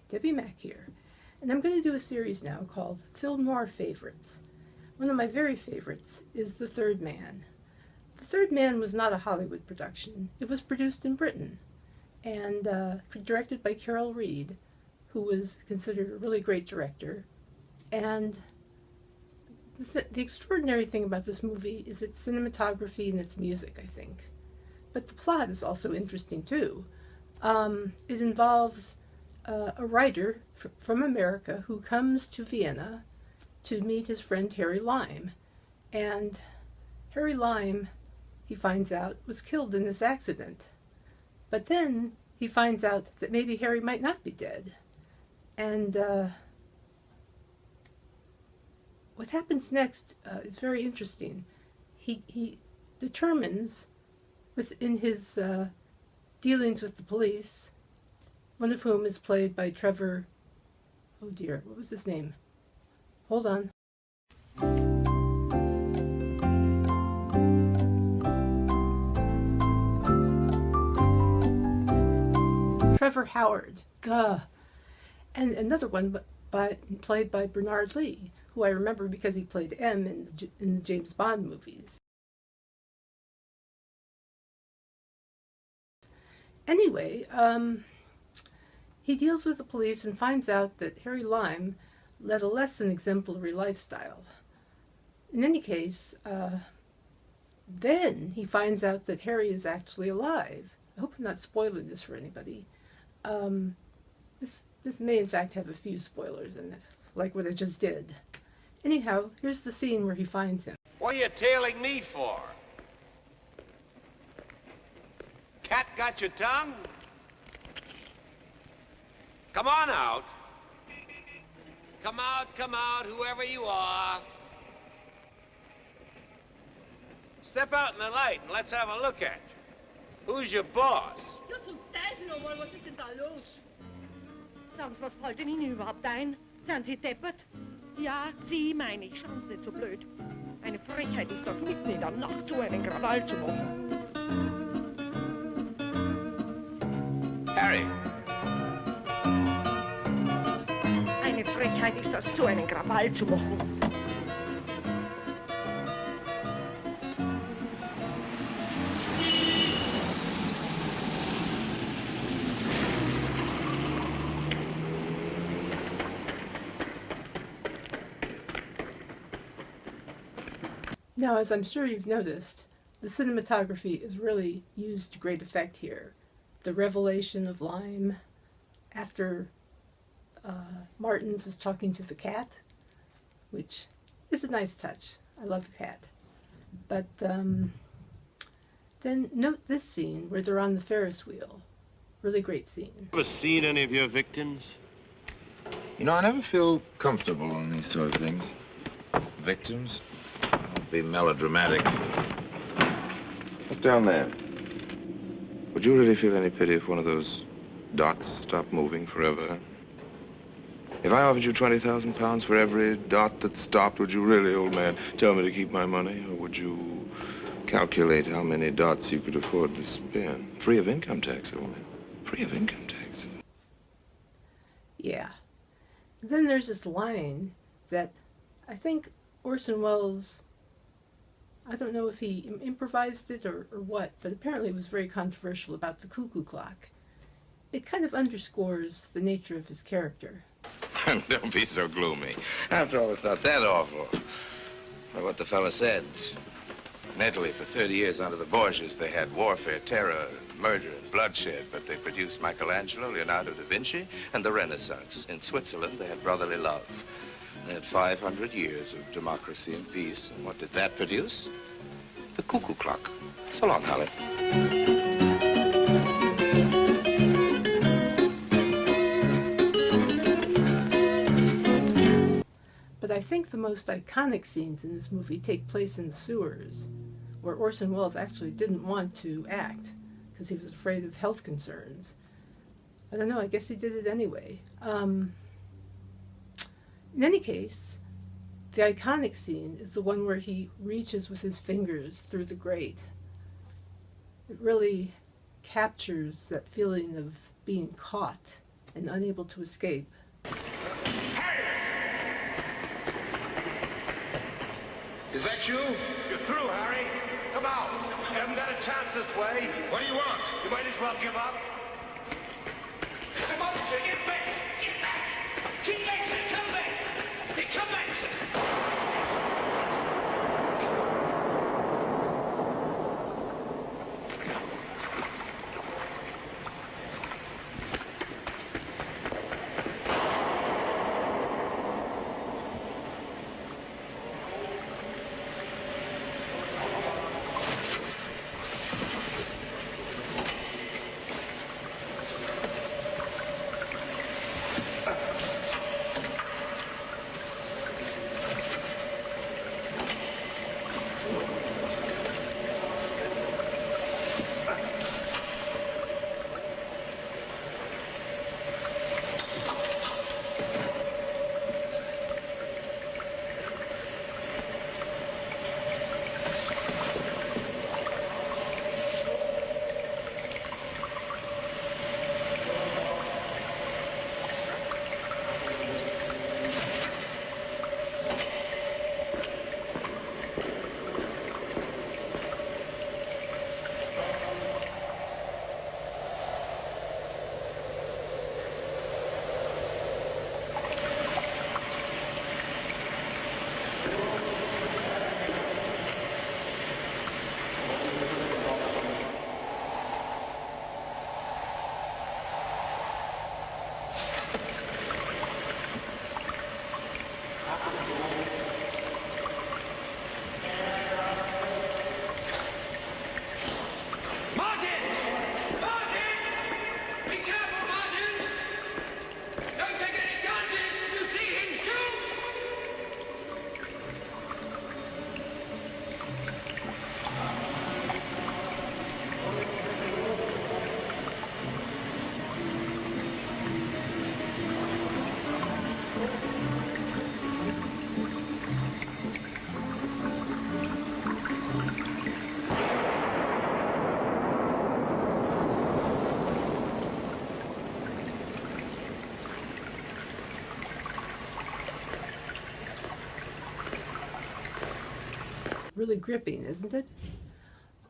Debbie Mack here, and I'm going to do a series now called Film Noir Favorites. One of my very favorites is The Third Man. The Third Man was not a Hollywood production. It was produced in Britain and directed by Carol Reed, who was considered a really great director. And the extraordinary thing about this movie is its cinematography and its music, I think. But the plot is also interesting too. It involves a writer from America who comes to Vienna to meet his friend Harry Lime. And Harry Lime, he finds out, was killed in this accident. But then he finds out that maybe Harry might not be dead. And what happens next is very interesting. He determines within his dealings with the police, one of whom is played by Trevor, oh dear, what was his name? Hold on. Trevor Howard, duh. And another one played by Bernard Lee, who I remember because he played M in the James Bond movies. Anyway, he deals with the police and finds out that Harry Lime led a less than exemplary lifestyle. In any case, then he finds out that Harry is actually alive. I hope I'm not spoiling this for anybody. This may in fact have a few spoilers in it, like what I just did. Anyhow, here's the scene where he finds him. What are you tailing me for? Cat got your tongue? Come on out. Come out, whoever you are. Step out in the light and let's have a look at you. Who's your boss? Ja, zum Teufel nochmal, was ist denn da los? Sagen Sie, was fällt denn Ihnen überhaupt ein? Sind Sie deppert? Ja, Sie meine ich, schauen Sie nicht so blöd. Eine Frechheit ist das, mitten in der Nacht so einen Krawall zu machen. Harry. Eine Frechheit ist das, so einen Krawall zu machen. Now, as I'm sure you've noticed, the cinematography is really used to great effect here. The revelation of Lime after Martins is talking to the cat, which is a nice touch. I love the cat. But then note this scene where they're on the Ferris wheel. Really great scene. Ever seen any of your victims? You know, I never feel comfortable on these sort of things. Victims? Don't be melodramatic. Look down there. Would you really feel any pity if one of those dots stopped moving forever? If I offered you 20,000 pounds for every dot that stopped, would you really, old man, tell me to keep my money? Or would you calculate how many dots you could afford to spend? Free of income tax, old man. Free of income tax. Yeah. Then there's this line that I think Orson Welles, I don't know if he improvised it or what, but apparently it was very controversial about the cuckoo clock. It kind of underscores the nature of his character. Don't be so gloomy. After all, it's not that awful. Well, what the fella said. In Italy, for 30 years under the Borgias, they had warfare, terror, murder, and bloodshed, but they produced Michelangelo, Leonardo da Vinci, and the Renaissance. In Switzerland, they had brotherly love. They had 500 years of democracy and peace. And what did that produce? The cuckoo clock. So long, Holly. But I think the most iconic scenes in this movie take place in the sewers, where Orson Welles actually didn't want to act because he was afraid of health concerns. I don't know, I guess he did it anyway. In any case, the iconic scene is the one where he reaches with his fingers through the grate. It really captures that feeling of being caught and unable to escape. Is that you? You're through, Harry. Come out. You haven't got a chance this way. What do you want? You might as well give up. Come on, sir. Get back. Get back. Get back, sir. Come back. Hey, come back, sir. Really gripping, isn't it?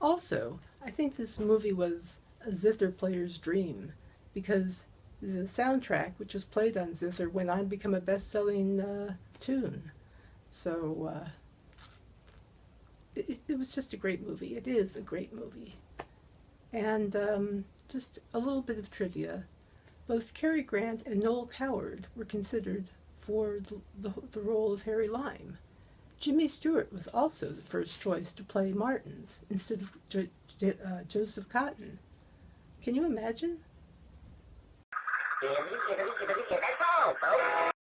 Also, I think this movie was a zither player's dream, because the soundtrack, which was played on zither, went on to become a best-selling tune. So it was just a great movie. It is a great movie. And just a little bit of trivia. Both Cary Grant and Noel Coward were considered for the role of Harry Lime. Jimmy Stewart was also the first choice to play Martins instead of Joseph Cotton. Can you imagine? That's all, folks.